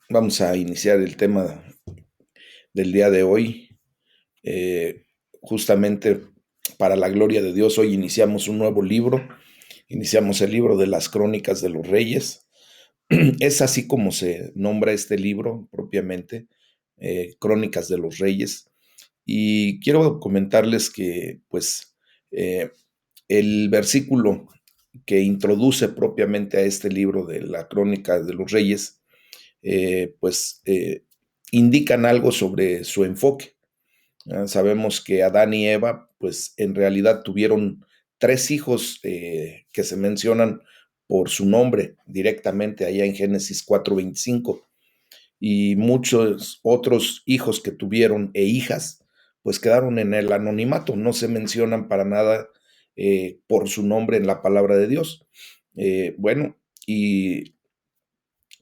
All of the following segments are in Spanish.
Vamos a iniciar el tema del día de hoy. Justamente para la gloria de Dios, hoy iniciamos un nuevo libro. Iniciamos el libro de las Crónicas de los Reyes. Es así como se nombra este libro propiamente, Crónicas de los Reyes. Y quiero comentarles que, pues, eh, el versículo que introduce propiamente a este libro de la Crónica de los Reyes, pues indican algo sobre su enfoque. Sabemos que Adán y Eva, pues en realidad tuvieron tres hijos que se mencionan por su nombre directamente allá en Génesis 4:25, y muchos otros hijos que tuvieron e hijas, pues quedaron en el anonimato, no se mencionan para nada por su nombre en la palabra de Dios. Bueno, y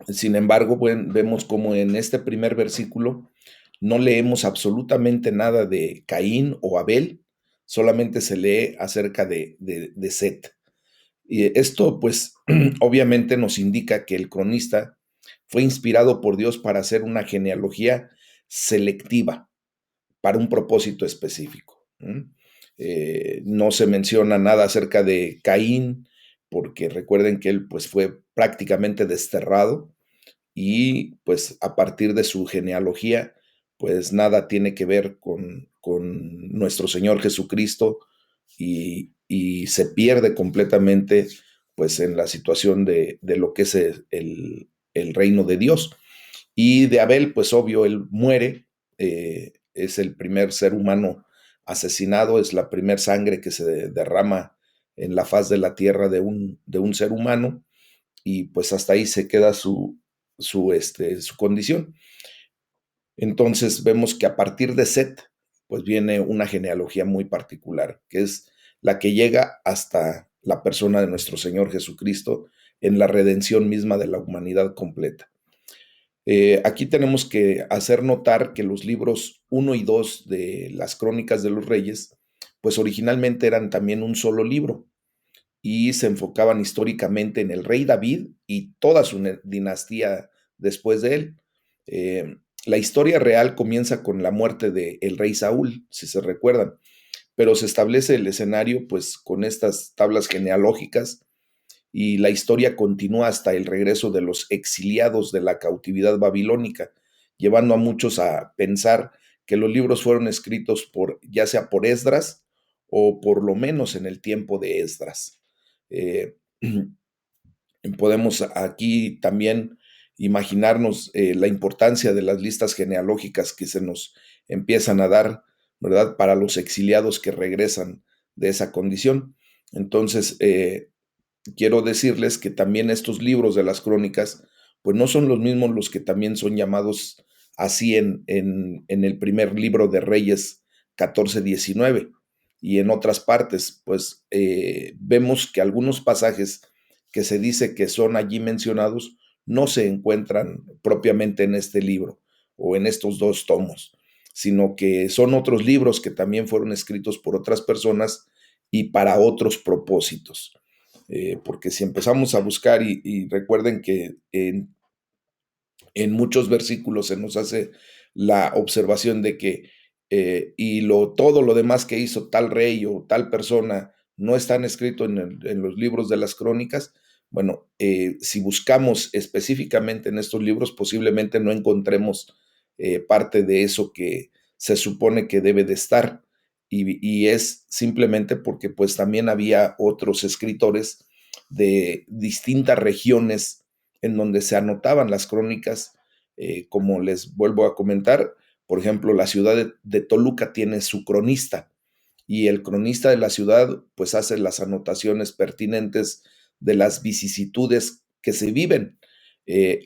sin embargo, vemos como en este primer versículo no leemos absolutamente nada de Caín o Abel, solamente se lee acerca de Set. Y esto, pues, obviamente nos indica que el cronista fue inspirado por Dios para hacer una genealogía selectiva para un propósito específico. No se menciona nada acerca de Caín, porque recuerden que él pues fue prácticamente desterrado, y pues a partir de su genealogía, pues nada tiene que ver con nuestro Señor Jesucristo, y se pierde completamente pues en la situación de lo que es el reino de Dios. Y de Abel, pues obvio, él muere, es el primer ser humano asesinado, es la primer sangre que se derrama en la faz de la tierra de un ser humano, y pues hasta ahí se queda su condición. Entonces vemos que a partir de Set, pues viene una genealogía muy particular, que es la que llega hasta la persona de nuestro Señor Jesucristo en la redención misma de la humanidad completa. Aquí tenemos que hacer notar que los libros uno y 2 de las Crónicas de los Reyes, pues originalmente eran también un solo libro, y se enfocaban históricamente en el rey David y toda su dinastía después de él. La historia real comienza con la muerte del rey Saúl, si se recuerdan, pero se establece el escenario pues con estas tablas genealógicas, y la historia continúa hasta el regreso de los exiliados de la cautividad babilónica, llevando a muchos a pensar que los libros fueron escritos ya sea por Esdras o por lo menos en el tiempo de Esdras. Eh, Podemos aquí también imaginarnos la importancia de las listas genealógicas que se nos empiezan a dar, ¿verdad? Para los exiliados que regresan de esa condición. Entonces, quiero decirles que también estos libros de las crónicas, pues no son los mismos los que también son llamados así en el primer libro de Reyes 14:19, y en otras partes, pues vemos que algunos pasajes que se dice que son allí mencionados no se encuentran propiamente en este libro o en estos dos tomos, sino que son otros libros que también fueron escritos por otras personas y para otros propósitos. Porque si empezamos a buscar, y recuerden que en muchos versículos se nos hace la observación de que todo lo demás que hizo tal rey o tal persona no están escritos en los libros de las crónicas. Bueno, si buscamos específicamente en estos libros, posiblemente no encontremos parte de eso que se supone que debe de estar, y es simplemente porque pues también había otros escritores de distintas regiones en donde se anotaban las crónicas. Como les vuelvo a comentar, por ejemplo, la ciudad de Toluca tiene su cronista, y el cronista de la ciudad pues hace las anotaciones pertinentes de las vicisitudes que se viven.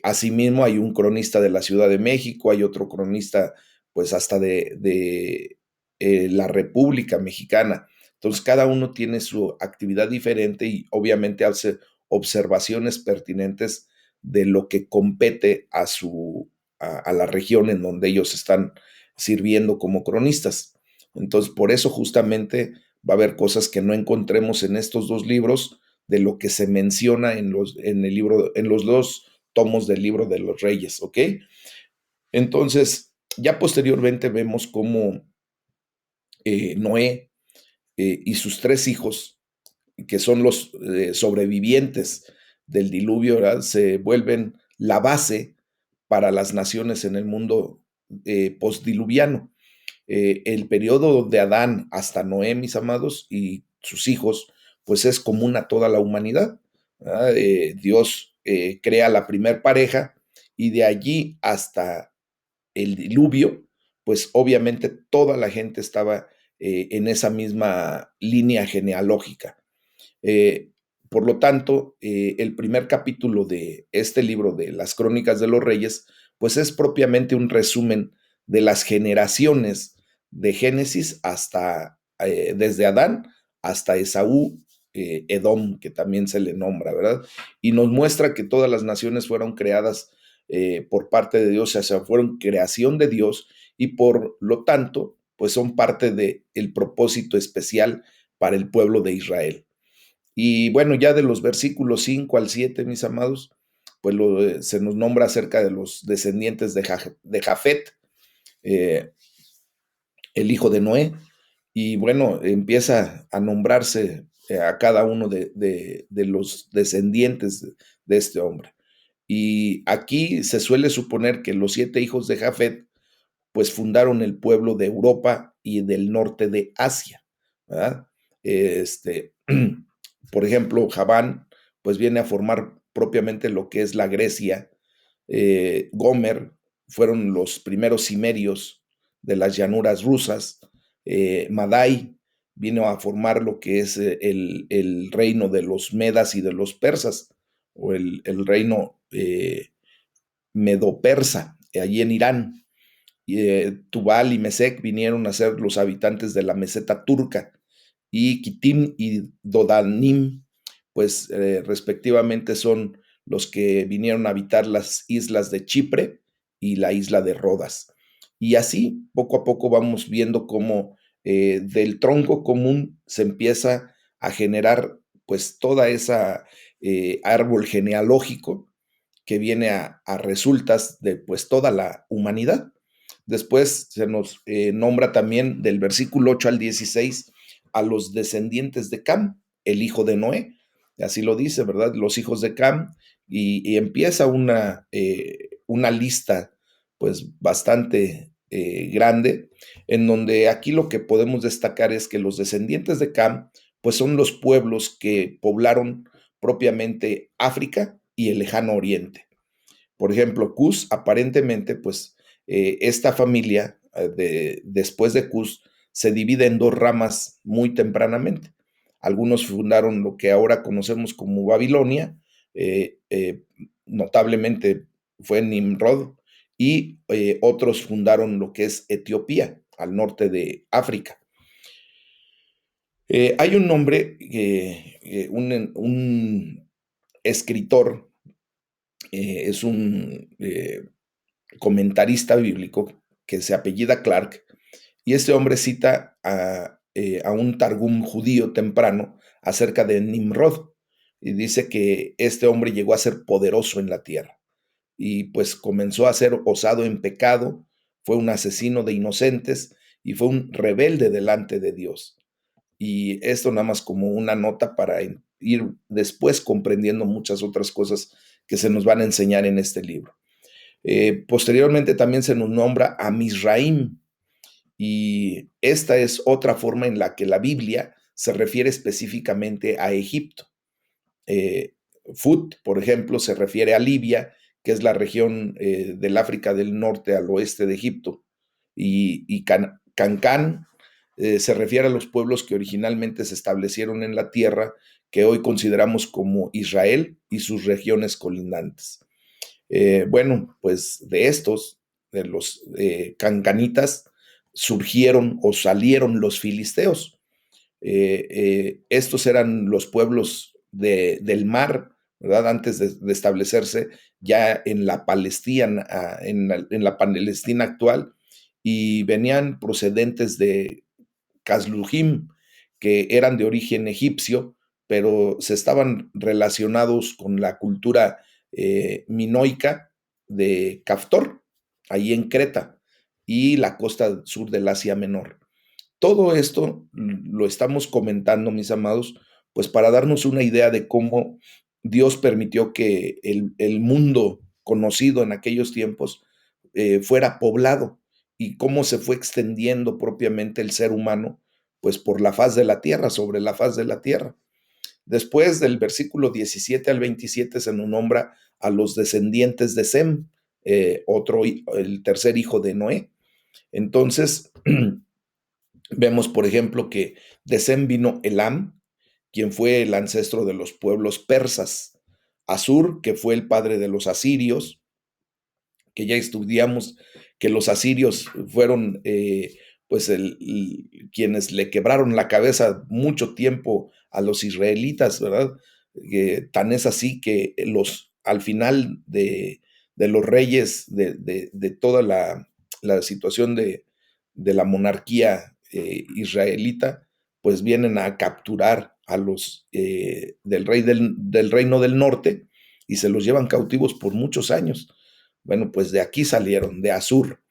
Asimismo, hay un cronista de la Ciudad de México, hay otro cronista pues hasta de la República Mexicana. Entonces, cada uno tiene su actividad diferente y obviamente hace observaciones pertinentes de lo que compete a la región en donde ellos están sirviendo como cronistas. Entonces, por eso justamente va a haber cosas que no encontremos en estos dos libros de lo que se menciona en los dos tomos del libro de los reyes, ¿ok? Entonces, ya posteriormente vemos cómo Noé y sus tres hijos, que son los sobrevivientes del diluvio, ¿verdad? Se vuelven la base para las naciones en el mundo postdiluviano. El periodo de Adán hasta Noé, mis amados, y sus hijos, pues es común a toda la humanidad. Dios crea la primer pareja y de allí hasta el diluvio, pues obviamente toda la gente estaba en esa misma línea genealógica. Eh, por lo tanto, el primer capítulo de este libro de las Crónicas de los Reyes, pues es propiamente un resumen de las generaciones de Génesis hasta, desde Adán hasta Esaú, Edom, que también se le nombra, ¿verdad? Y nos muestra que todas las naciones fueron creadas por parte de Dios, o sea, fueron creación de Dios y por lo tanto, pues son parte del propósito especial para el pueblo de Israel. Y bueno, ya de los versículos 5 al 7, mis amados, pues se nos nombra acerca de los descendientes de Jafet, eh, el hijo de Noé, y bueno, empieza a nombrarse a cada uno de los descendientes de este hombre. Y aquí se suele suponer que los 7 hijos de Jafet pues fundaron el pueblo de Europa y del norte de Asia, ¿verdad? Este, por ejemplo, Javán, pues viene a formar propiamente lo que es la Grecia. Gomer fueron los primeros cimerios de las llanuras rusas. Madai vino a formar lo que es el reino de los medas y de los persas, o el reino medo-persa, allí en Irán. Tubal y Mesec vinieron a ser los habitantes de la meseta turca y Kitim y Dodanim, pues respectivamente son los que vinieron a habitar las islas de Chipre y la isla de Rodas. Y así, poco a poco vamos viendo cómo del tronco común se empieza a generar pues toda esa árbol genealógico que viene a resultas de pues toda la humanidad. Después se nos nombra también del versículo 8 al 16 a los descendientes de Cam, el hijo de Noé. Así lo dice, ¿verdad? Los hijos de Cam. Y empieza una lista pues bastante grande, en donde aquí lo que podemos destacar es que los descendientes de Cam pues son los pueblos que poblaron propiamente África y el lejano oriente. Por ejemplo, Cus, aparentemente, pues esta familia, después de Cus, se divide en dos ramas muy tempranamente. Algunos fundaron lo que ahora conocemos como Babilonia, eh, eh, notablemente fue Nimrod, y otros fundaron lo que es Etiopía, al norte de África. Hay un nombre, un escritor, es un comentarista bíblico que se apellida Clark, y este hombre cita a un Targum judío temprano acerca de Nimrod, y dice que este hombre llegó a ser poderoso en la tierra, y pues comenzó a ser osado en pecado, fue un asesino de inocentes, y fue un rebelde delante de Dios. Y esto nada más como una nota para ir después comprendiendo muchas otras cosas que se nos van a enseñar en este libro. Posteriormente también se nos nombra a Misraim, y esta es otra forma en la que la Biblia se refiere específicamente a Egipto. Eh, Fut, por ejemplo, se refiere a Libia, que es la región del África del Norte al oeste de Egipto, y Cancán se refiere a los pueblos que originalmente se establecieron en la tierra, que hoy consideramos como Israel y sus regiones colindantes. Bueno, pues de estos, de los cancanitas, surgieron o salieron los filisteos. Estos eran los pueblos del mar, ¿verdad? Antes de establecerse ya en la Palestina, en la Palestina actual, y venían procedentes de Casluhim, que eran de origen egipcio, pero se estaban relacionados con la cultura minoica de Caftor, ahí en Creta, y la costa sur del Asia Menor. Todo esto lo estamos comentando, mis amados, pues para darnos una idea de cómo Dios permitió que el mundo conocido en aquellos tiempos fuera poblado y cómo se fue extendiendo propiamente el ser humano, pues por la faz de la tierra, sobre la faz de la tierra. Después del versículo 17 al 27 se nos nombra a los descendientes de Sem, el tercer hijo de Noé. Entonces, vemos, por ejemplo, que de Sem vino Elam, quien fue el ancestro de los pueblos persas. Asur, que fue el padre de los asirios, que ya estudiamos que los asirios fueron pues quienes le quebraron la cabeza mucho tiempo a los israelitas, ¿verdad? Tan es así que al final de los reyes, de toda la situación de la monarquía israelita, pues vienen a capturar a los del reino del norte y se los llevan cautivos por muchos años. Bueno, pues de aquí salieron, de Asur.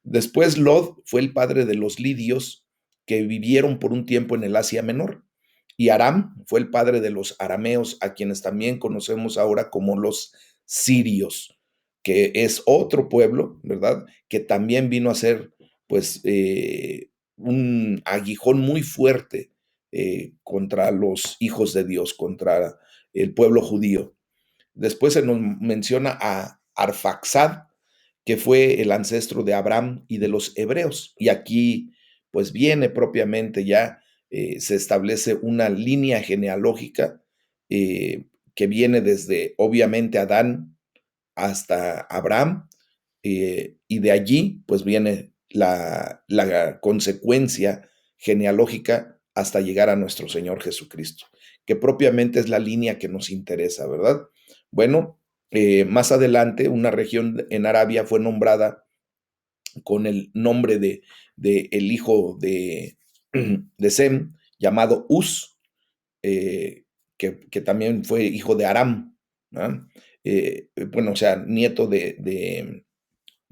Después Lod fue el padre de los lidios que vivieron por un tiempo en el Asia Menor. Y Aram fue el padre de los arameos, a quienes también conocemos ahora como los sirios, que es otro pueblo, ¿verdad? Que también vino a ser, pues, un aguijón muy fuerte contra los hijos de Dios, contra el pueblo judío. Después se nos menciona a Arfaxad, que fue el ancestro de Abraham y de los hebreos. Y aquí, pues viene propiamente ya, se establece una línea genealógica que viene desde, obviamente, Adán hasta Abraham, y de allí, pues viene la consecuencia genealógica hasta llegar a nuestro Señor Jesucristo, que propiamente es la línea que nos interesa, ¿verdad? Bueno, más adelante una región en Arabia fue nombrada con el nombre de el hijo de Sem, llamado Uz, que también fue hijo de Aram, ¿no? Bueno, o sea, nieto de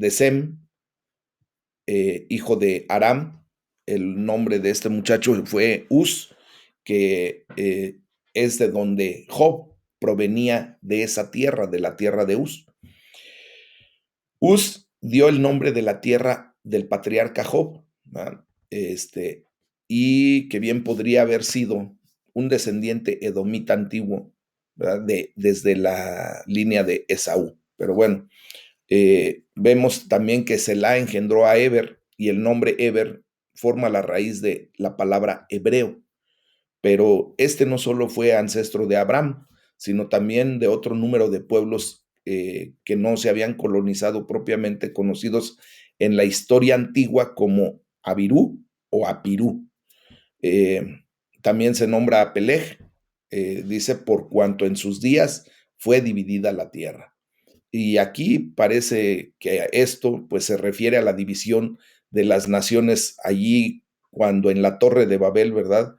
Sem, hijo de Aram. El nombre de este muchacho fue Uz, que es de donde Job provenía, de esa tierra, de la tierra de Uz. Uz dio el nombre de la tierra del patriarca Job, ¿verdad? Y que bien podría haber sido un descendiente edomita antiguo, ¿verdad? Desde la línea de Esaú. Pero bueno, vemos también que Selah engendró a Eber, y el nombre Eber forma la raíz de la palabra hebreo. Pero este no solo fue ancestro de Abraham, sino también de otro número de pueblos que no se habían colonizado propiamente, conocidos en la historia antigua como Abirú o Apirú. Eh, También se nombra a Peleg, dice, por cuanto en sus días fue dividida la tierra. Y aquí parece que esto pues se refiere a la división de las naciones allí cuando en la Torre de Babel, ¿verdad?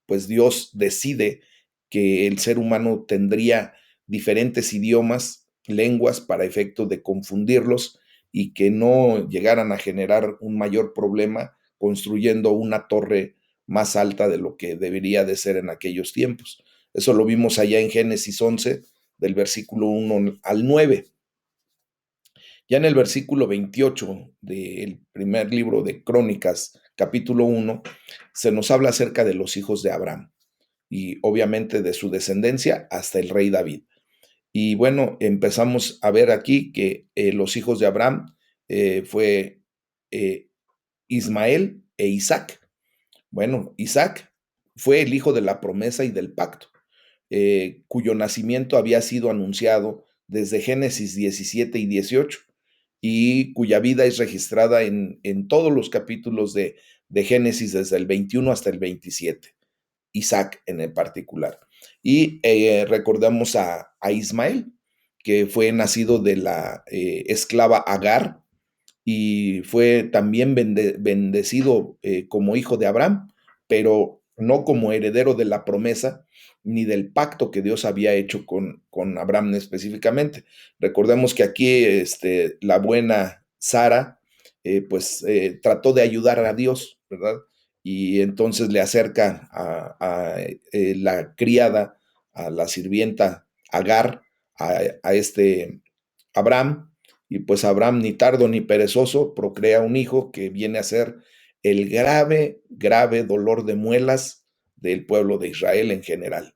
Pues Dios decide que el ser humano tendría diferentes idiomas, lenguas para efecto de confundirlos y que no llegaran a generar un mayor problema construyendo una torre más alta de lo que debería de ser en aquellos tiempos. Eso lo vimos allá en Génesis 11, del versículo 1 al 9. Ya en el versículo 28 del primer libro de Crónicas, capítulo 1, se nos habla acerca de los hijos de Abraham y obviamente de su descendencia hasta el rey David. Y bueno, empezamos a ver aquí que los hijos de Abraham fue eh, Ismael e Isaac. Bueno, Isaac fue el hijo de la promesa y del pacto, cuyo nacimiento había sido anunciado desde Génesis 17 y 18, y cuya vida es registrada en todos los capítulos de Génesis, desde el 21 hasta el 27, Isaac en el particular. Y recordamos a Ismael, que fue nacido de la esclava Agar, y fue también bendecido como hijo de Abraham, pero no como heredero de la promesa ni del pacto que Dios había hecho con Abraham específicamente. Recordemos que aquí la buena Sara, trató de ayudar a Dios, ¿verdad? Y entonces le acerca a la criada, a la sirvienta Agar, a este Abraham, y pues Abraham, ni tardo ni perezoso, procrea un hijo que viene a ser el grave, grave dolor de muelas del pueblo de Israel en general.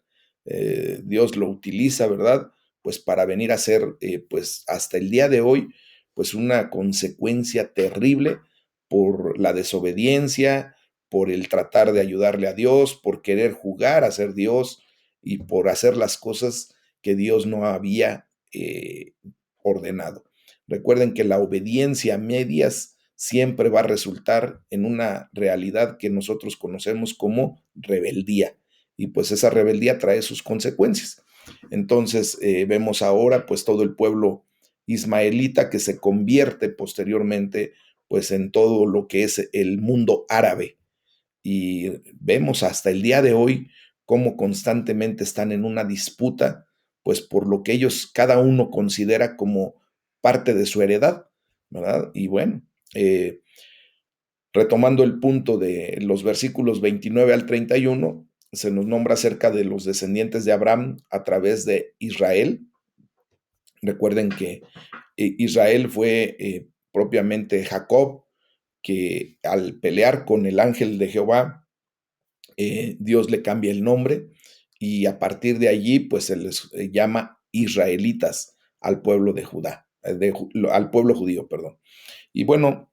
Dios lo utiliza, ¿verdad? Pues para venir a ser, pues hasta el día de hoy, pues una consecuencia terrible por la desobediencia, por el tratar de ayudarle a Dios, por querer jugar a ser Dios y por hacer las cosas que Dios no había ordenado. Recuerden que la obediencia a medias siempre va a resultar en una realidad que nosotros conocemos como rebeldía. Y pues esa rebeldía trae sus consecuencias. Entonces vemos ahora pues todo el pueblo ismaelita que se convierte posteriormente pues en todo lo que es el mundo árabe. Y vemos hasta el día de hoy cómo constantemente están en una disputa, pues por lo que ellos, cada uno considera como parte de su heredad, ¿verdad? Y bueno, eh, retomando el punto de los versículos 29 al 31, se nos nombra acerca de los descendientes de Abraham a través de Israel. Recuerden que Israel fue propiamente Jacob, que al pelear con el ángel de Jehová, Dios le cambia el nombre y a partir de allí, pues se les llama israelitas al pueblo de Judá, al pueblo judío, perdón. Y bueno,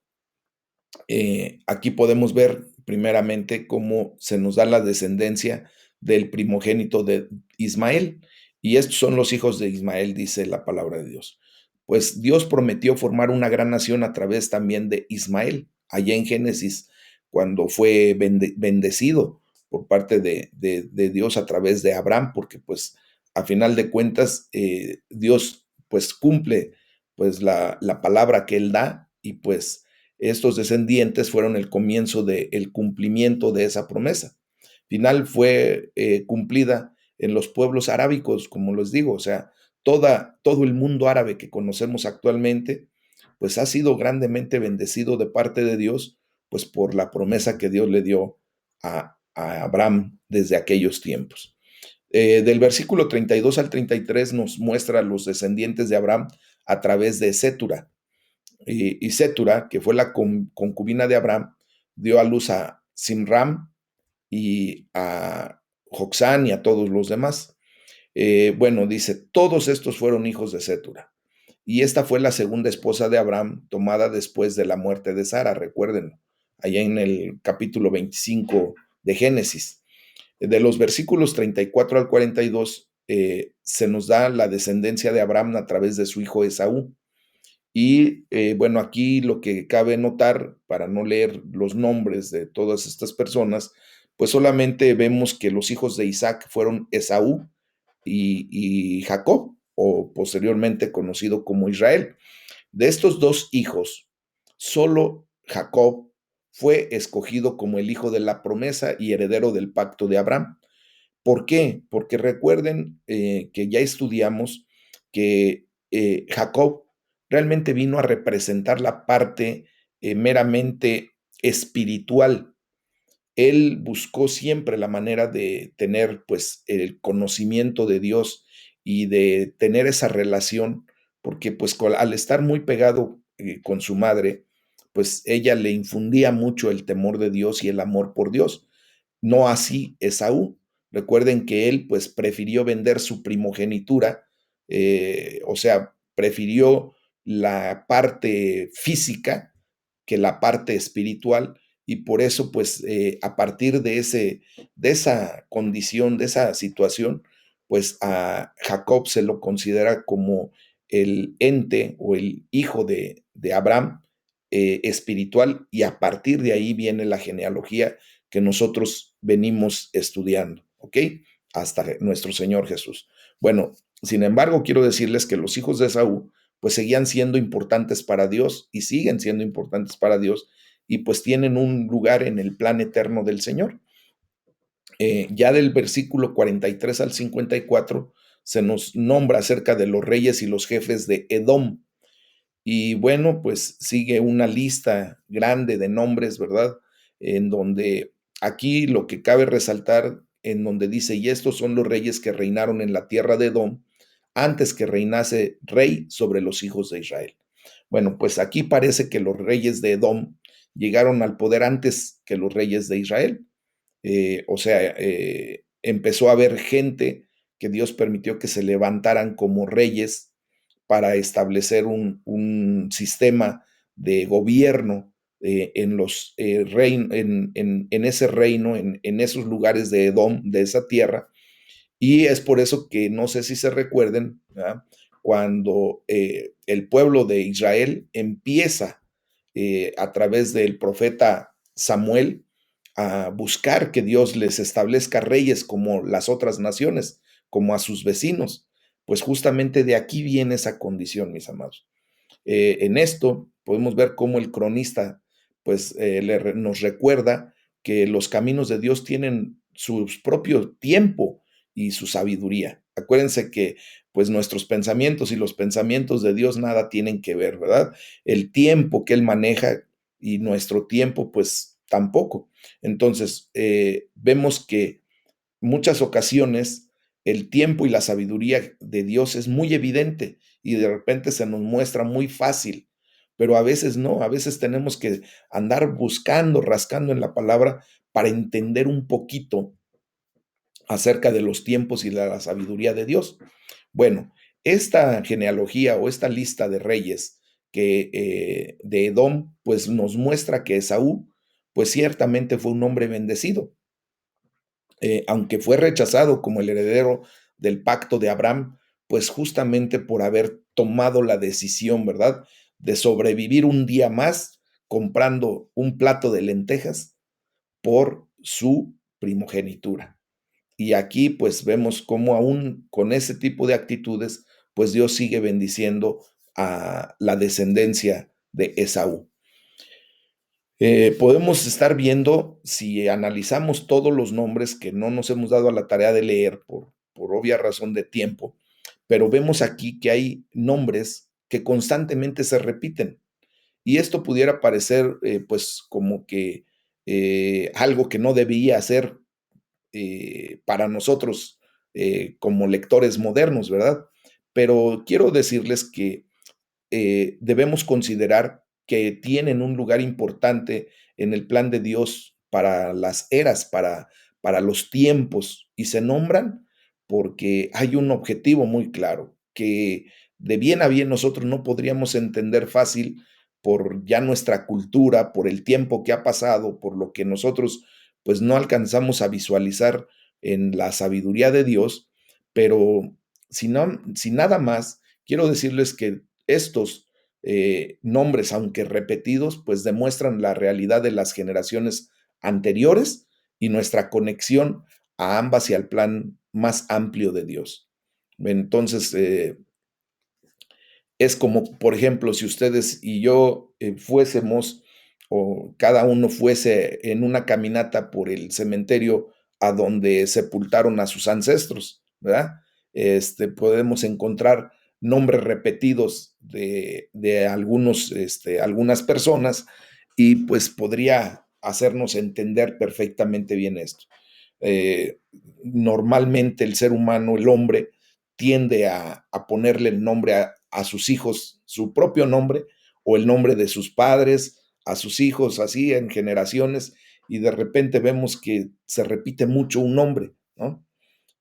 aquí podemos ver primeramente cómo se nos da la descendencia del primogénito de Ismael. Y estos son los hijos de Ismael, dice la palabra de Dios. Pues Dios prometió formar una gran nación a través también de Ismael, allá en Génesis, cuando fue bendecido por parte de Dios a través de Abraham, porque pues a final de cuentas Dios pues cumple pues la palabra que él da y pues estos descendientes fueron el comienzo del cumplimiento de esa promesa. Final fue cumplida en los pueblos arábicos, como les digo, o sea, todo el mundo árabe que conocemos actualmente, pues ha sido grandemente bendecido de parte de Dios, pues por la promesa que Dios le dio a Abraham desde aquellos tiempos. Del versículo 32 al 33 nos muestra los descendientes de Abraham a través de Sétura, y Sétura, que fue la concubina de Abraham, dio a luz a Simram y a Joxán y a todos los demás. Bueno, dice, todos estos fueron hijos de Sétura. Y esta fue la segunda esposa de Abraham, tomada después de la muerte de Sara, recuérdenlo, allá en el capítulo 25 de Génesis. De los versículos 34 al 42 se nos da la descendencia de Abraham a través de su hijo Esaú. Y bueno, aquí lo que cabe notar, para no leer los nombres de todas estas personas, pues solamente vemos que los hijos de Isaac fueron Esaú y Jacob, o posteriormente conocido como Israel. De estos dos hijos, solo Jacob fue escogido como el hijo de la promesa y heredero del pacto de Abraham. ¿Por qué? Porque recuerden que ya estudiamos que Jacob realmente vino a representar la parte meramente espiritual. Él buscó siempre la manera de tener pues el conocimiento de Dios y de tener esa relación, porque pues al estar muy pegado con su madre, pues ella le infundía mucho el temor de Dios y el amor por Dios. No así Esaú. Recuerden que él pues prefirió vender su primogenitura, o sea, prefirió la parte física que la parte espiritual y por eso pues a partir de esa condición, de esa situación, pues a Jacob se lo considera como el ente o el hijo de Abraham espiritual y a partir de ahí viene la genealogía que nosotros venimos estudiando, ¿ok? Hasta nuestro Señor Jesús. Bueno, sin embargo, quiero decirles que los hijos de Esaú, pues seguían siendo importantes para Dios y siguen siendo importantes para Dios y pues tienen un lugar en el plan eterno del Señor. Ya del versículo 43 al 54 se nos nombra acerca de los reyes y los jefes de Edom. Y bueno, pues sigue una lista grande de nombres, ¿verdad? En donde aquí lo que cabe resaltar, en donde dice, y estos son los reyes que reinaron en la tierra de Edom antes que reinase rey sobre los hijos de Israel. Bueno, pues aquí parece que los reyes de Edom llegaron al poder antes que los reyes de Israel. Empezó a haber gente que Dios permitió que se levantaran como reyes para establecer un sistema de gobierno en ese reino, en esos lugares de Edom, de esa tierra. Y es por eso que no sé si se recuerden, ¿verdad? Cuando el pueblo de Israel empieza a través del profeta Samuel a buscar que Dios les establezca reyes como las otras naciones, como a sus vecinos. Pues justamente de aquí viene esa condición, mis amados. En esto podemos ver cómo el cronista pues nos recuerda que los caminos de Dios tienen su propio tiempo y su sabiduría. Acuérdense que pues nuestros pensamientos y los pensamientos de Dios nada tienen que ver, ¿verdad? El tiempo que Él maneja y nuestro tiempo pues tampoco. Entonces, vemos que muchas ocasiones el tiempo y la sabiduría de Dios es muy evidente y de repente se nos muestra muy fácil, pero a veces no, a veces tenemos que andar buscando, rascando en la palabra para entender un poquito acerca de los tiempos y de la sabiduría de Dios. Bueno, esta genealogía o esta lista de reyes que de Edom, pues nos muestra que Esaú, pues ciertamente fue un hombre bendecido, aunque fue rechazado como el heredero del pacto de Abraham, pues justamente por haber tomado la decisión, ¿verdad?, de sobrevivir un día más comprando un plato de lentejas por su primogenitura. Y aquí pues vemos cómo aún con ese tipo de actitudes, pues Dios sigue bendiciendo a la descendencia de Esaú. Podemos estar viendo, si analizamos todos los nombres que no nos hemos dado a la tarea de leer por obvia razón de tiempo, pero vemos aquí que hay nombres que constantemente se repiten. Y esto pudiera parecer, pues, como que algo que no debía ser para nosotros como lectores modernos, ¿verdad? Pero quiero decirles que debemos considerar que tienen un lugar importante en el plan de Dios para las eras, para los tiempos, y se nombran porque hay un objetivo muy claro, que de bien a bien nosotros no podríamos entender fácil por ya nuestra cultura, por el tiempo que ha pasado, por lo que nosotros pues no alcanzamos a visualizar en la sabiduría de Dios, pero si nada más, quiero decirles que estos nombres, aunque repetidos, pues demuestran la realidad de las generaciones anteriores y nuestra conexión a ambas y al plan más amplio de Dios. Entonces, es como, por ejemplo, si ustedes y yo fuésemos o cada uno fuese en una caminata por el cementerio a donde sepultaron a sus ancestros, ¿verdad? Podemos encontrar nombres repetidos de algunos, algunas personas y pues podría hacernos entender perfectamente bien esto. Eh, Normalmente el ser humano, el hombre, tiende a ponerle el nombre a sus hijos, su propio nombre o el nombre de sus padres, a sus hijos, así en generaciones, y de repente vemos que se repite mucho un nombre, ¿no?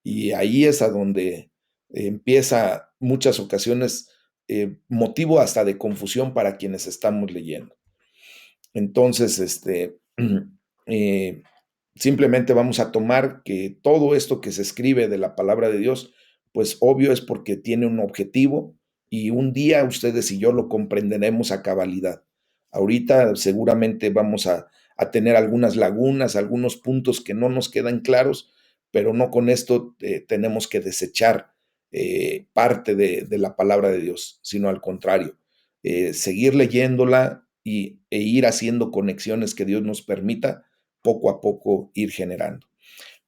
Y ahí es a donde empieza muchas ocasiones motivo hasta de confusión para quienes estamos leyendo. Entonces, eh, simplemente vamos a tomar que todo esto que se escribe de la palabra de Dios, pues obvio es porque tiene un objetivo y un día ustedes y yo lo comprenderemos a cabalidad. Ahorita seguramente vamos a tener algunas lagunas, algunos puntos que no nos quedan claros, pero no con esto tenemos que desechar parte de la palabra de Dios, sino al contrario, seguir leyéndola e ir haciendo conexiones que Dios nos permita poco a poco ir generando.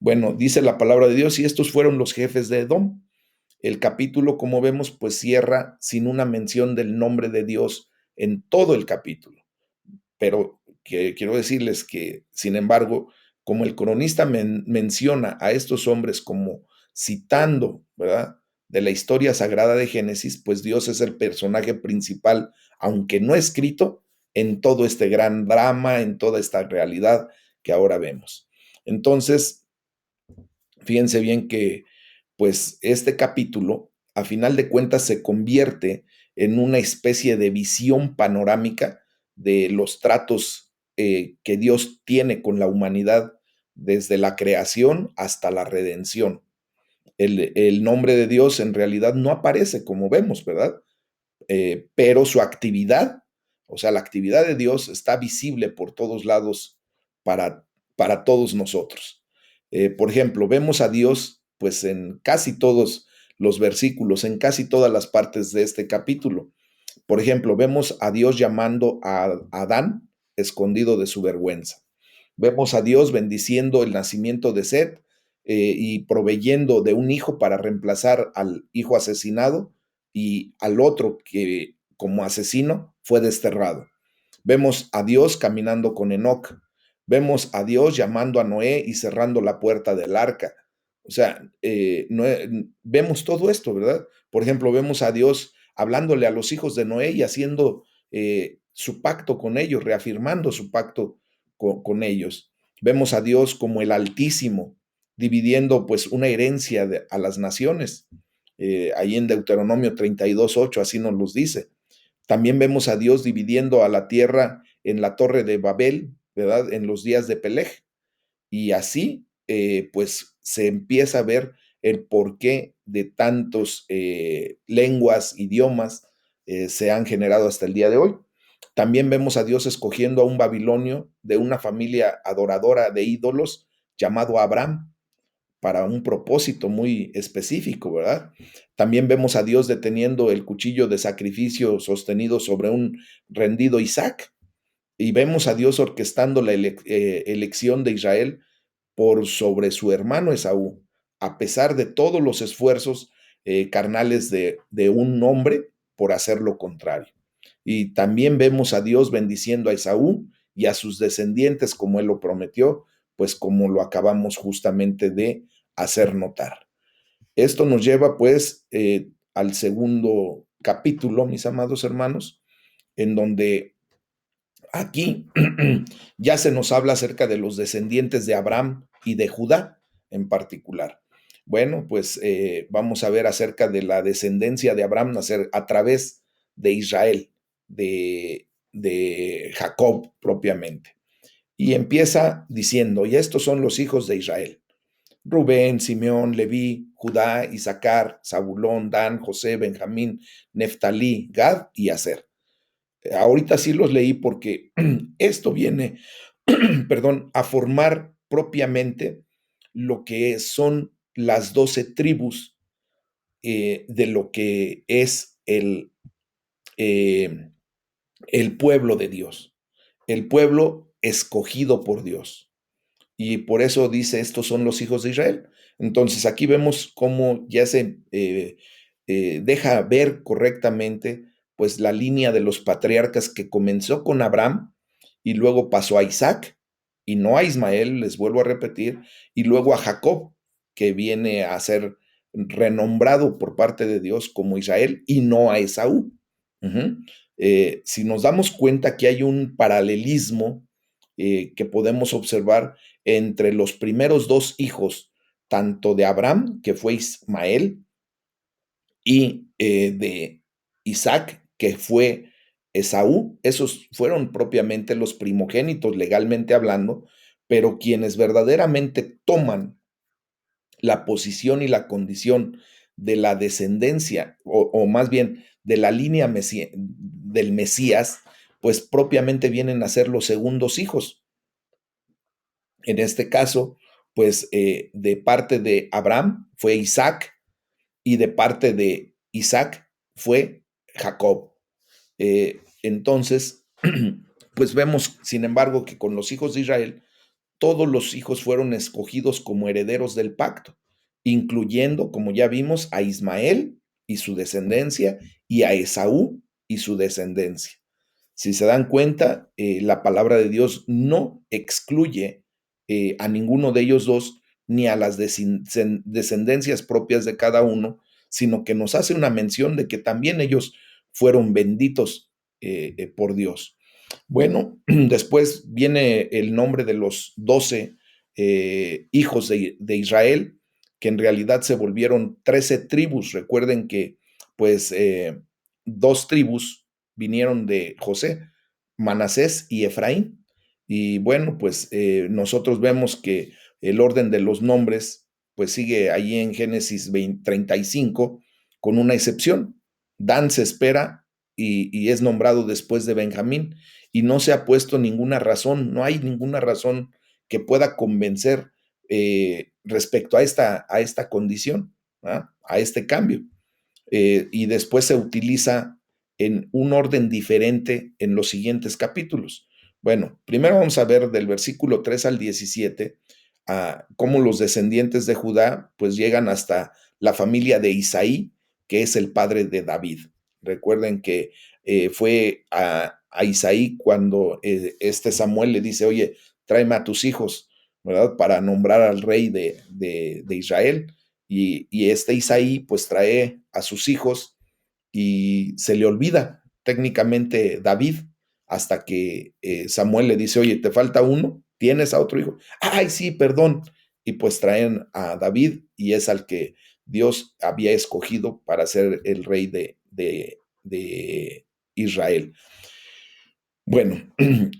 Bueno, dice la palabra de Dios, y estos fueron los jefes de Edom. El capítulo, como vemos, pues cierra sin una mención del nombre de Dios en todo el capítulo. Pero que quiero decirles que, sin embargo, como el cronista menciona a estos hombres como citando, ¿verdad? De la historia sagrada de Génesis, pues Dios es el personaje principal, aunque no escrito, en todo este gran drama, en toda esta realidad que ahora vemos. Entonces, fíjense bien que, pues, este capítulo, a final de cuentas, se convierte en una especie de visión panorámica de los tratos que Dios tiene con la humanidad desde la creación hasta la redención. El nombre de Dios en realidad no aparece como vemos, ¿verdad? Pero su actividad, o sea, la actividad de Dios está visible por todos lados para, para todos nosotros. Por ejemplo, vemos a Dios pues en casi todos los versículos, en casi todas las partes de este capítulo. Por ejemplo, vemos a Dios llamando a Adán escondido de su vergüenza. Vemos a Dios bendiciendo el nacimiento de Set y proveyendo de un hijo para reemplazar al hijo asesinado y al otro que como asesino fue desterrado. Vemos a Dios caminando con Enoc. Vemos a Dios llamando a Noé y cerrando la puerta del arca. O sea, vemos todo esto, ¿verdad? Por ejemplo, vemos a Dios hablándole a los hijos de Noé y haciendo su pacto con ellos, reafirmando su pacto con ellos. Vemos a Dios como el Altísimo, dividiendo pues una herencia a las naciones. Ahí en Deuteronomio 32:8, así nos los dice. También vemos a Dios dividiendo a la tierra en la torre de Babel, ¿verdad? En los días de Peleg. Y así, pues, se empieza a ver el porqué de tantos lenguas, idiomas se han generado hasta el día de hoy. También vemos a Dios escogiendo a un babilonio de una familia adoradora de ídolos llamado Abraham para un propósito muy específico, ¿verdad? También vemos a Dios deteniendo el cuchillo de sacrificio sostenido sobre un rendido Isaac y vemos a Dios orquestando la elección de Israel por sobre su hermano Esaú, a pesar de todos los esfuerzos carnales de un hombre por hacer lo contrario. Y también vemos a Dios bendiciendo a Esaú y a sus descendientes como él lo prometió, pues como lo acabamos justamente de hacer notar. Esto nos lleva pues al segundo capítulo, mis amados hermanos, en donde aquí ya se nos habla acerca de los descendientes de Abraham y de Judá en particular. Bueno, pues vamos a ver acerca de la descendencia de Abraham nacer a través de Israel, de Jacob propiamente. Y empieza diciendo, y estos son los hijos de Israel. Rubén, Simeón, Leví, Judá, Isaacar, Zabulón, Dan, José, Benjamín, Neftalí, Gad y Aser. Ahorita sí los leí porque esto viene, perdón, a formar propiamente lo que son las 12 tribus de lo que es eh, el pueblo de Dios, el pueblo escogido por Dios. Y por eso dice, estos son los hijos de Israel. Entonces aquí vemos cómo ya se deja ver correctamente pues la línea de los patriarcas que comenzó con Abraham y luego pasó a Isaac y no a Ismael, les vuelvo a repetir, y luego a Jacob, que viene a ser renombrado por parte de Dios como Israel y no a Esaú. Ujú. Si nos damos cuenta que hay un paralelismo que podemos observar entre los primeros dos hijos, tanto de Abraham, que fue Ismael, y de Isaac, que fue Esaú. Esos fueron propiamente los primogénitos legalmente hablando, pero quienes verdaderamente toman la posición y la condición de la descendencia, o más bien de la línea del Mesías, pues propiamente vienen a ser los segundos hijos. En este caso, pues de parte de Abraham fue Isaac y de parte de Isaac fue Jacob. Entonces, pues vemos, sin embargo, que con los hijos de Israel todos los hijos fueron escogidos como herederos del pacto, incluyendo, como ya vimos, a Ismael y su descendencia y a Esaú y su descendencia. Si se dan cuenta, la palabra de Dios no excluye a ninguno de ellos dos ni a las descendencias propias de cada uno, sino que nos hace una mención de que también ellos fueron benditos por Dios. Bueno, después viene el nombre de los 12 hijos de Israel, que en realidad se volvieron 13 tribus. Recuerden que pues 2 tribus vinieron de José, Manasés y Efraín. Y bueno, pues nosotros vemos que el orden de los nombres pues sigue ahí en Génesis 35 con una excepción. Dan se espera y es nombrado después de Benjamín y no se ha puesto ninguna razón, no hay ninguna razón que pueda convencer respecto a esta condición, ¿verdad? A este cambio. Y después se utiliza en un orden diferente en los siguientes capítulos. Bueno, primero vamos a ver del versículo 3 al 17 cómo los descendientes de Judá pues llegan hasta la familia de Isaí, que es el padre de David. Recuerden que fue a Isaí cuando este Samuel le dice, oye, tráeme a tus hijos, ¿verdad? Para nombrar al rey de Israel. Y este Isaí pues trae a sus hijos y se le olvida técnicamente David hasta que Samuel le dice, oye, te falta uno, tienes a otro hijo. Ay, sí, perdón. Y pues traen a David y es al que Dios había escogido para ser el rey de Israel. Bueno,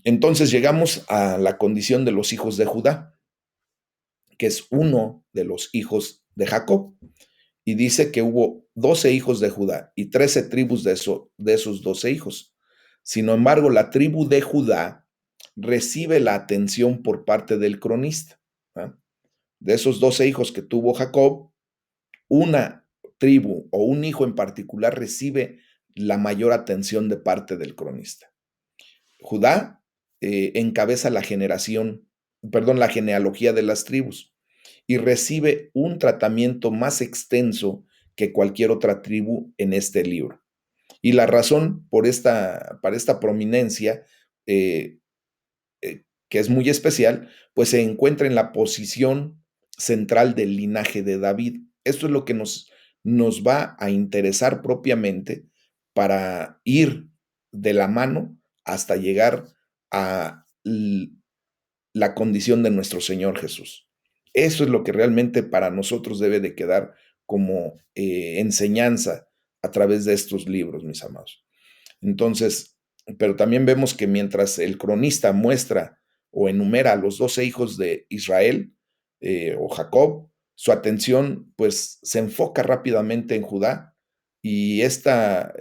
entonces llegamos a la condición de los hijos de Judá, que es uno de los hijos de Jacob. Y dice que hubo 12 hijos de Judá y 13 tribus de esos 12 hijos. Sin embargo, la tribu de Judá recibe la atención por parte del cronista. ¿Ah? De esos 12 hijos que tuvo Jacob, una tribu o un hijo en particular recibe la mayor atención de parte del cronista. Judá encabeza la generación, perdón, la genealogía de las tribus y recibe un tratamiento más extenso que cualquier otra tribu en este libro. Y la razón para esta prominencia, eh, que es muy especial, pues se encuentra en la posición central del linaje de David. Esto es lo que nos va a interesar propiamente para ir de la mano hasta llegar a la condición de nuestro Señor Jesús. Eso es lo que realmente para nosotros debe de quedar como enseñanza a través de estos libros, mis amados. Entonces, pero también vemos que mientras el cronista muestra o enumera a los 12 hijos de Israel o Jacob, su atención pues se enfoca rápidamente en Judá y esta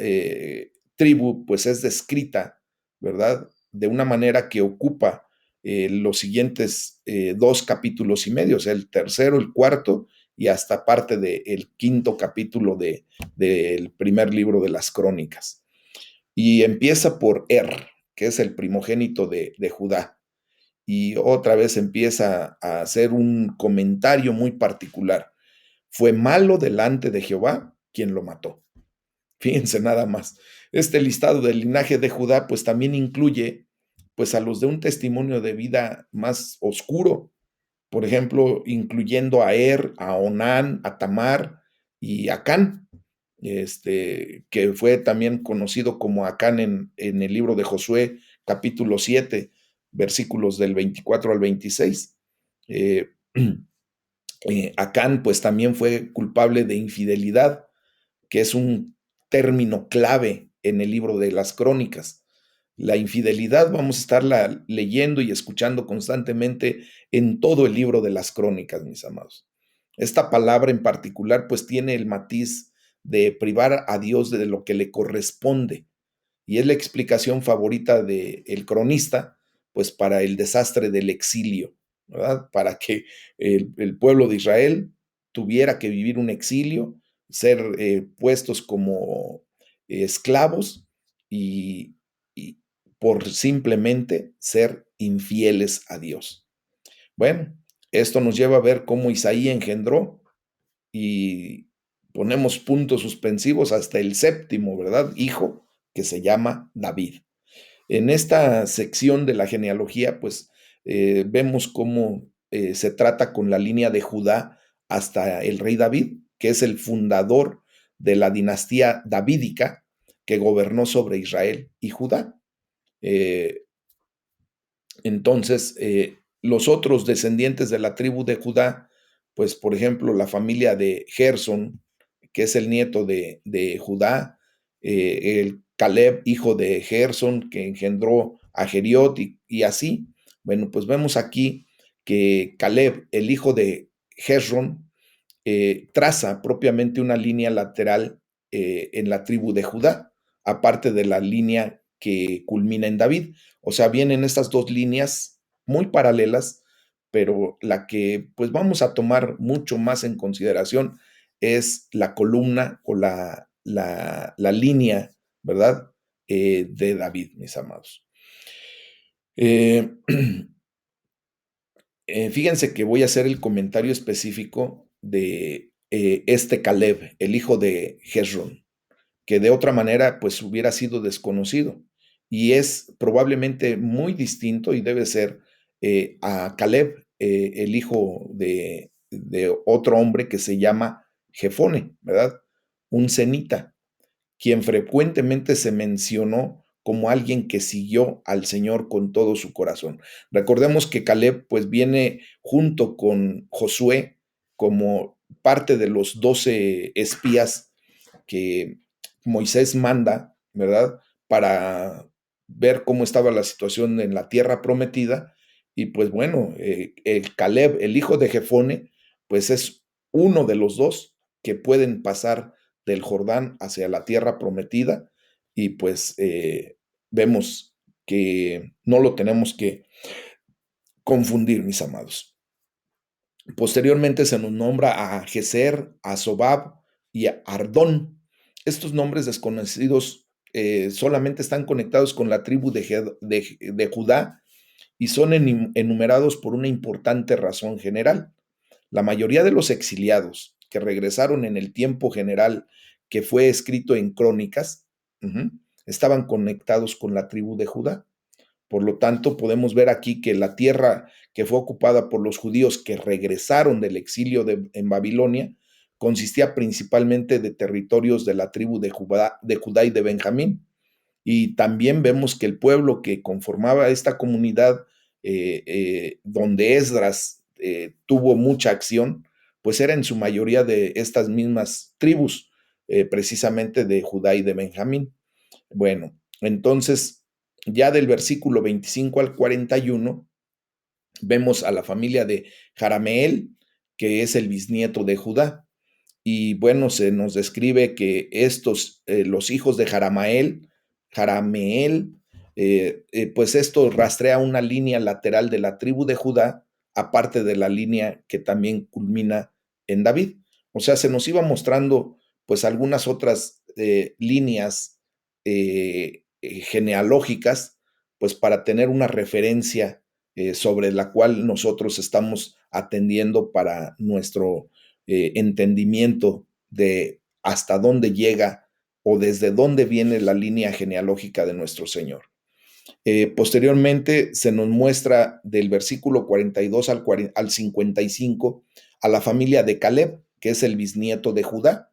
tribu pues es descrita, ¿verdad? De una manera que ocupa los siguientes 2 capítulos y medio, o sea, el tercero, el cuarto y hasta parte del quinto capítulo del primer libro de las crónicas. Y empieza por que es el primogénito de Judá. Y otra vez empieza a hacer un comentario muy particular. Fue malo delante de Jehová quien lo mató. Fíjense nada más. Este listado del linaje de Judá pues también incluye pues a los de un testimonio de vida más oscuro, por ejemplo, incluyendo a a Onán, a Tamar y a Acán, que fue también conocido como Acán en el libro de Josué, capítulo 7, versículos del 24 al 26. Eh, Acán pues también fue culpable de infidelidad, que es un término clave en el libro de las crónicas. La infidelidad vamos a estarla leyendo y escuchando constantemente en todo el libro de las crónicas, mis amados. Esta palabra en particular pues tiene el matiz de privar a Dios de lo que le corresponde y es la explicación favorita del cronista pues para el desastre del exilio, ¿verdad? Para que el pueblo de Israel tuviera que vivir un exilio, ser puestos como esclavos y, y por simplemente ser infieles a Dios. Bueno, esto nos lleva a ver cómo Isaí engendró y ponemos puntos suspensivos hasta el séptimo, ¿verdad? Hijo, que se llama David. En esta sección de la genealogía, pues vemos cómo se trata con la línea de Judá hasta el rey David, que es el fundador de la dinastía davídica que gobernó sobre Israel y Judá. Eh, entonces, los otros descendientes de la tribu de Judá, pues por ejemplo, la familia de Gersón, que es el nieto de Judá, el Caleb, hijo de Gersón, que engendró a Geriot y así. Bueno, pues vemos aquí que Caleb, el hijo de Gersón, traza propiamente una línea lateral en la tribu de Judá, aparte de la línea que culmina en David. O sea, vienen estas dos líneas muy paralelas, pero la que pues vamos a tomar mucho más en consideración es la columna o la línea, ¿verdad? De David, mis amados. Eh, fíjense que voy a hacer el comentario específico de este Caleb, el hijo de Hezrón, que de otra manera pues hubiera sido desconocido. Y es probablemente muy distinto y debe ser a Caleb, el hijo de otro hombre que se llama Jefone, ¿verdad? Un cenita, quien frecuentemente se mencionó como alguien que siguió al Señor con todo su corazón. Recordemos que Caleb pues viene junto con Josué como parte de los 12 espías que Moisés manda, ¿verdad? Para ver cómo estaba la situación en la tierra prometida. Y pues bueno, el Caleb, el hijo de Jefone, pues es uno de los dos que pueden pasar del Jordán hacia la tierra prometida. Y pues vemos que no lo tenemos que confundir, mis amados. Posteriormente se nos nombra a Geser, a Sobab y a Ardón. Estos nombres desconocidos solamente están conectados con la tribu de Judá y son enumerados por una importante razón general. La mayoría de los exiliados que regresaron en el tiempo general que fue escrito en Crónicas, estaban conectados con la tribu de Judá. Por lo tanto, podemos ver aquí que la tierra que fue ocupada por los judíos que regresaron del exilio en Babilonia consistía principalmente de territorios de la tribu de Judá y de Benjamín. Y también vemos que el pueblo que conformaba esta comunidad, donde Esdras tuvo mucha acción, pues era en su mayoría de estas mismas tribus, precisamente de Judá y de Benjamín. Bueno, entonces, ya del versículo 25 al 41, vemos a la familia de Jarameel, que es el bisnieto de Judá. Y bueno, se nos describe que estos, los hijos de Jarameel, pues esto rastrea una línea lateral de la tribu de Judá, aparte de la línea que también culmina en David. O sea, se nos iba mostrando pues algunas otras líneas genealógicas, pues para tener una referencia sobre la cual nosotros estamos atendiendo para nuestro entendimiento de hasta dónde llega o desde dónde viene la línea genealógica de nuestro Señor. Posteriormente se nos muestra del versículo 42 al 55 a la familia de Caleb, que es el bisnieto de Judá.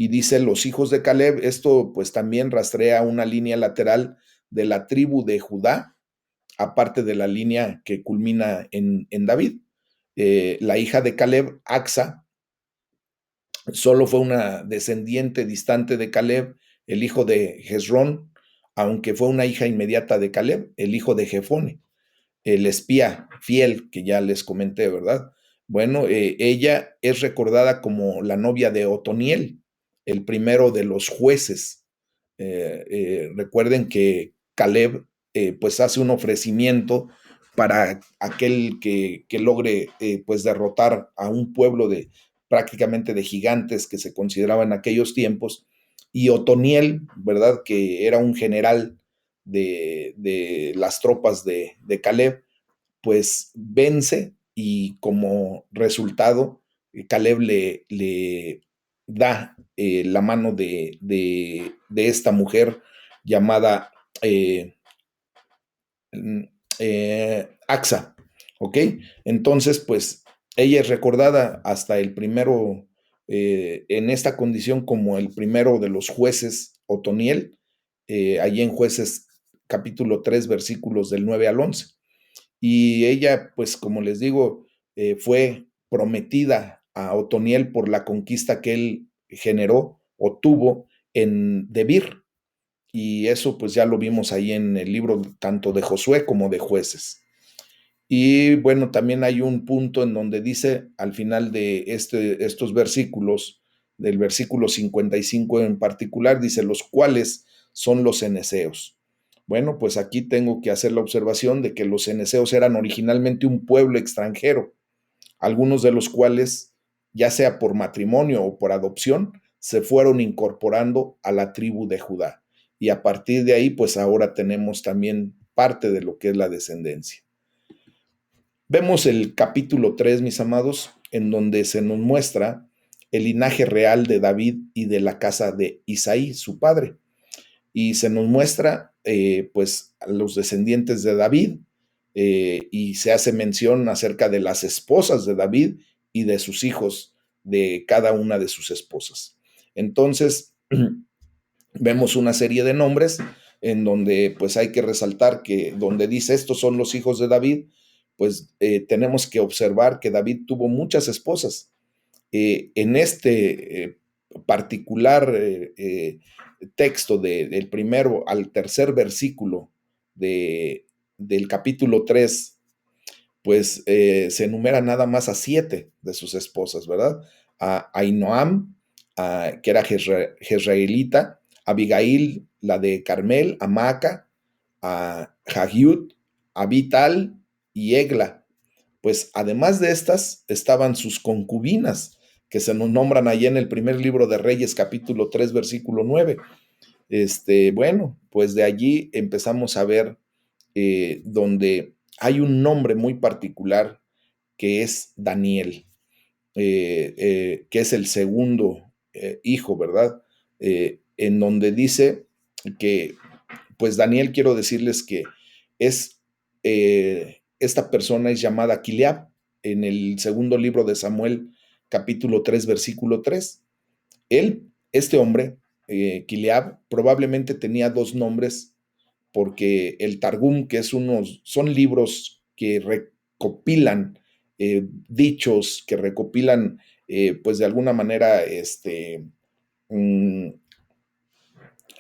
Y dice los hijos de Caleb, esto pues también rastrea una línea lateral de la tribu de Judá, aparte de la línea que culmina en David. La hija de Caleb, Axa, solo fue una descendiente distante de Caleb, el hijo de Hezrón, aunque fue una hija inmediata de Caleb, el hijo de Jefone, el espía fiel que ya les comenté, ¿verdad? Bueno, ella es recordada como la novia de Otoniel, el primero de los jueces. Recuerden que Caleb pues hace un ofrecimiento para aquel que logre pues derrotar a un pueblo de prácticamente de gigantes que se consideraban en aquellos tiempos, y Otoniel, ¿verdad? Que era un general de las tropas de Caleb, pues vence y como resultado, Caleb le da la mano de esta mujer llamada Axa, ¿ok? Entonces, pues ella es recordada hasta el primero, en esta condición como el primero de los jueces Otoniel, allí en Jueces capítulo 3, versículos del 9 al 11. Y ella, pues como les digo, fue prometida a Otoniel por la conquista que él generó o tuvo en Debir. Y eso pues ya lo vimos ahí en el libro tanto de Josué como de Jueces. Y bueno, también hay un punto en donde dice al final de estos versículos, del versículo 55 en particular, dice, los cuales son los ceneseos. Bueno, pues aquí tengo que hacer la observación de que los ceneseos eran originalmente un pueblo extranjero, algunos de los cuales, ya sea por matrimonio o por adopción, se fueron incorporando a la tribu de Judá. Y a partir de ahí, pues ahora tenemos también parte de lo que es la descendencia. Vemos el capítulo 3, mis amados, en donde se nos muestra el linaje real de David y de la casa de Isaí, su padre. Y se nos muestra, pues, a los descendientes de David, y se hace mención acerca de las esposas de David y de sus hijos, de cada una de sus esposas. Entonces, vemos una serie de nombres en donde pues hay que resaltar que donde dice estos son los hijos de David, pues tenemos que observar que David tuvo muchas esposas. En este particular texto del primero al tercer versículo del capítulo 3, pues se enumera nada más a 7 de sus esposas, ¿verdad? A Ainoam, que era jezreelita, Abigail, la de Carmel, a Maaca, a Hagiud, a Abital y Egla. Pues además de estas estaban sus concubinas, que se nos nombran allí en el primer libro de Reyes, capítulo 3, versículo 9. Bueno, pues de allí empezamos a ver donde hay un nombre muy particular que es Daniel, que es el segundo hijo, ¿verdad? En donde dice que, pues Daniel, quiero decirles que es, esta persona es llamada Kileab en el segundo libro de Samuel, capítulo 3, versículo 3. Él, este hombre, Kileab, probablemente tenía dos nombres porque el Targum, que son libros que recopilan dichos, que recopilan, pues de alguna manera, mm,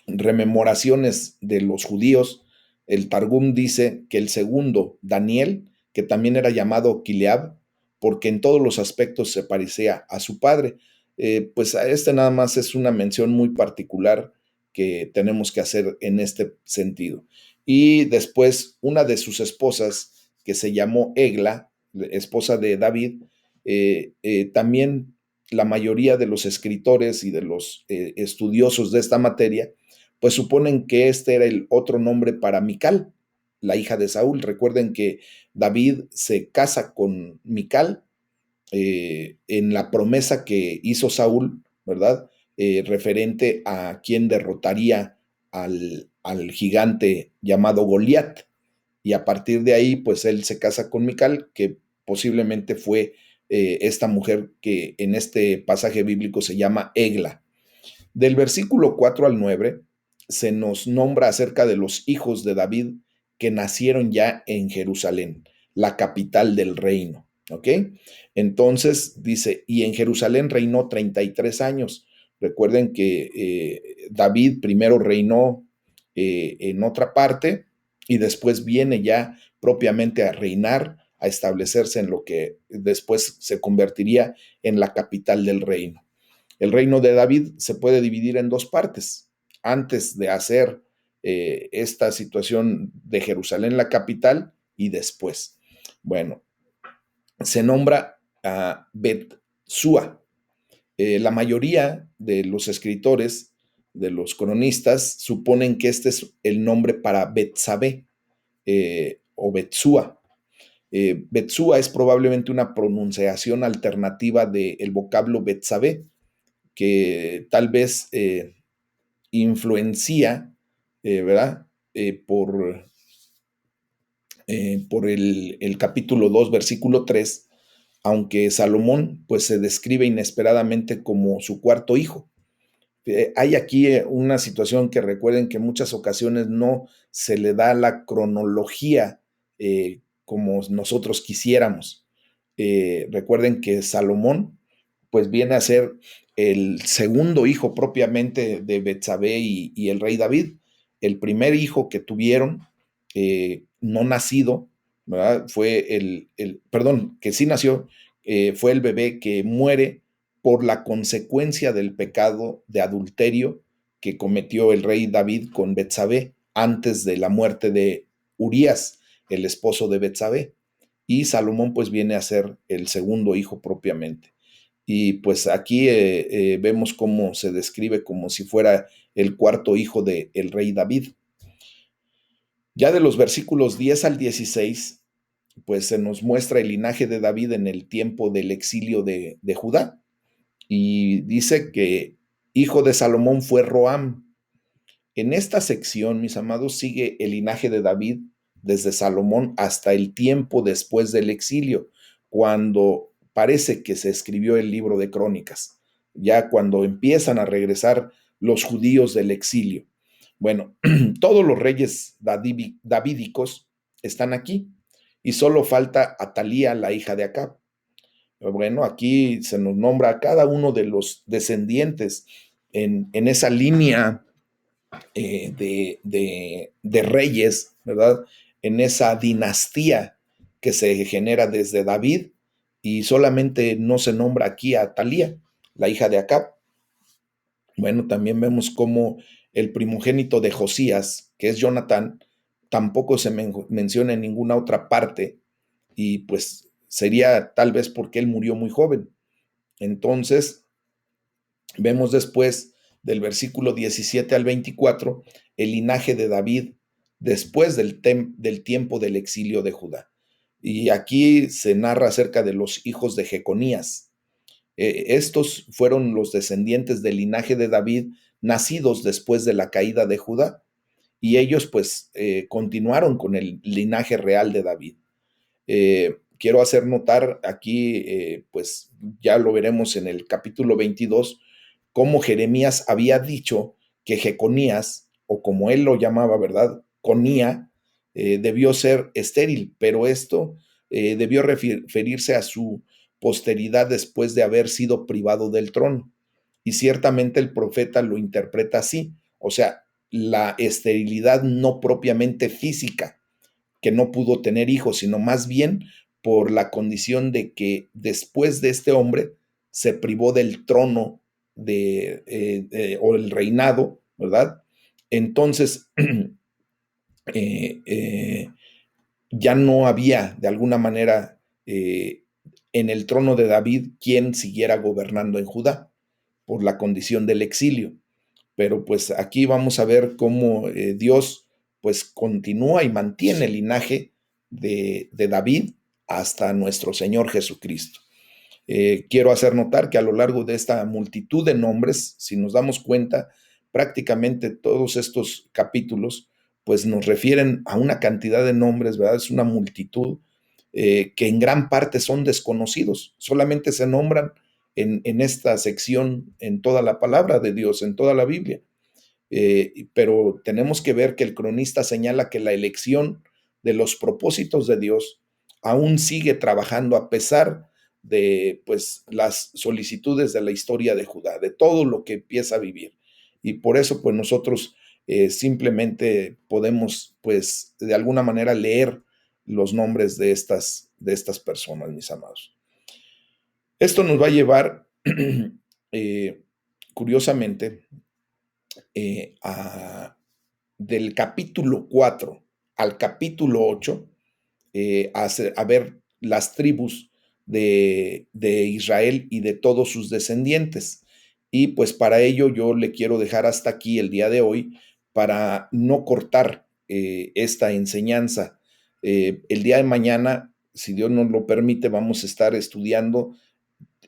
rememoraciones de los judíos. El Targum dice que el segundo, Daniel, que también era llamado Kileab, porque en todos los aspectos se parecía a su padre. Pues a este nada más es una mención muy particular que tenemos que hacer en este sentido. Y después una de sus esposas, que se llamó Egla, esposa de David, también la mayoría de los escritores y de los estudiosos de esta materia pues suponen que este era el otro nombre para Mical, la hija de Saúl. Recuerden que David se casa con Mical en la promesa que hizo Saúl, ¿verdad? Referente a quien derrotaría al gigante llamado Goliat. Y a partir de ahí, pues él se casa con Mical, que posiblemente fue esta mujer que en este pasaje bíblico se llama Egla. Del versículo 4 al 9 se nos nombra acerca de los hijos de David que nacieron ya en Jerusalén, la capital del reino. ¿Ok? Entonces dice, y en Jerusalén reinó 33 años. Recuerden que David primero reinó en otra parte y después viene ya propiamente a reinar, a establecerse en lo que después se convertiría en la capital del reino. El reino de David se puede dividir en dos partes. Antes de hacer esta situación de Jerusalén la capital y después. Bueno, se nombra a Bet-Sua. La mayoría de los escritores, de los cronistas, suponen que este es el nombre para Betsabé o Betsúa. Betsúa es probablemente una pronunciación alternativa del vocablo Betsabé, que tal vez influencia, ¿verdad? Por el capítulo 2, versículo 3, aunque Salomón pues se describe inesperadamente como su cuarto hijo. Hay aquí una situación que recuerden que en muchas ocasiones no se le da la cronología como nosotros quisiéramos. Recuerden que Salomón pues viene a ser el segundo hijo propiamente de Betsabé y el rey David. El primer hijo que tuvieron, no nacido, ¿verdad? Fue perdón, que sí nació, fue el bebé que muere por la consecuencia del pecado de adulterio que cometió el rey David con Betsabé antes de la muerte de Urías, el esposo de Betsabé. Y Salomón pues viene a ser el segundo hijo propiamente. Y pues aquí vemos cómo se describe como si fuera el cuarto hijo del rey David. Ya de los versículos 10 al 16, pues se nos muestra el linaje de David en el tiempo del exilio de Judá. Y dice que hijo de Salomón fue Roam. En esta sección, mis amados, sigue el linaje de David desde Salomón hasta el tiempo después del exilio, cuando parece que se escribió el libro de Crónicas, ya cuando empiezan a regresar los judíos del exilio. Bueno, todos los reyes davídicos están aquí y solo falta Atalía, la hija de Acab. Bueno, aquí se nos nombra a cada uno de los descendientes en esa línea de reyes, ¿verdad? En esa dinastía que se genera desde David y solamente no se nombra aquí a Atalía, la hija de Acab. Bueno, también vemos cómo el primogénito de Josías, que es Jonatán, tampoco se menciona en ninguna otra parte y pues sería tal vez porque él murió muy joven. Entonces, vemos después del versículo 17 al 24 el linaje de David después del tiempo del exilio de Judá. Y aquí se narra acerca de los hijos de Jeconías. Estos fueron los descendientes del linaje de David nacidos después de la caída de Judá. Y ellos pues continuaron con el linaje real de David. Quiero hacer notar aquí, pues ya lo veremos en el capítulo 22, cómo Jeremías había dicho que Jeconías, o como él lo llamaba, ¿verdad? Conía, debió ser estéril, pero esto debió referirse a su posteridad después de haber sido privado del trono. Y ciertamente el profeta lo interpreta así, o sea, la esterilidad no propiamente física, que no pudo tener hijos, sino más bien por la condición de que después de este hombre se privó del trono o el reinado, ¿verdad? Entonces, eh, eh, ya no había de alguna manera en el trono de David quien siguiera gobernando en Judá por la condición del exilio. Pero pues aquí vamos a ver cómo Dios pues continúa y mantiene el linaje de David hasta nuestro Señor Jesucristo. Quiero hacer notar que a lo largo de esta multitud de nombres, si nos damos cuenta, prácticamente todos estos capítulos pues nos refieren a una cantidad de nombres, ¿verdad? Es una multitud que en gran parte son desconocidos, solamente se nombran en esta sección, en toda la palabra de Dios, en toda la Biblia. Pero tenemos que ver que el cronista señala que la elección de los propósitos de Dios aún sigue trabajando a pesar de pues, las solicitudes de la historia de Judá, de todo lo que empieza a vivir. Y por eso pues nosotros simplemente podemos pues de alguna manera leer los nombres de estas personas, mis amados. Esto nos va a llevar, curiosamente, del capítulo 4 al capítulo 8, a ver las tribus de Israel y de todos sus descendientes. Y pues para ello yo le quiero dejar hasta aquí el día de hoy para no cortar esta enseñanza. El día de mañana si Dios nos lo permite, vamos a estar estudiando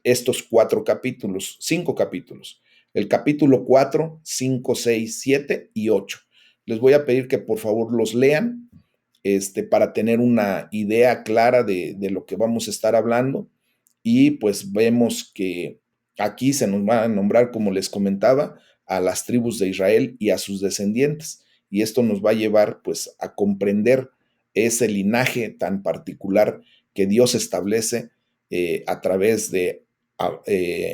estos 5 capítulos. El capítulo 4, 5, 6, 7 y 8. Les voy a pedir que por favor los lean para tener una idea clara de lo que vamos a estar hablando. Y pues vemos que aquí se nos va a nombrar, como les comentaba, a las tribus de Israel y a sus descendientes. Y esto nos va a llevar pues a comprender ese linaje tan particular que Dios establece a través de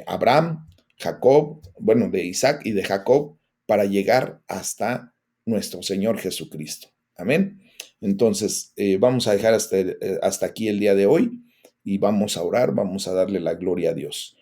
Abraham, Jacob, bueno, de Isaac y de Jacob, para llegar hasta nuestro Señor Jesucristo. Amén. Entonces, vamos a dejar hasta aquí el día de hoy y vamos a orar, vamos a darle la gloria a Dios.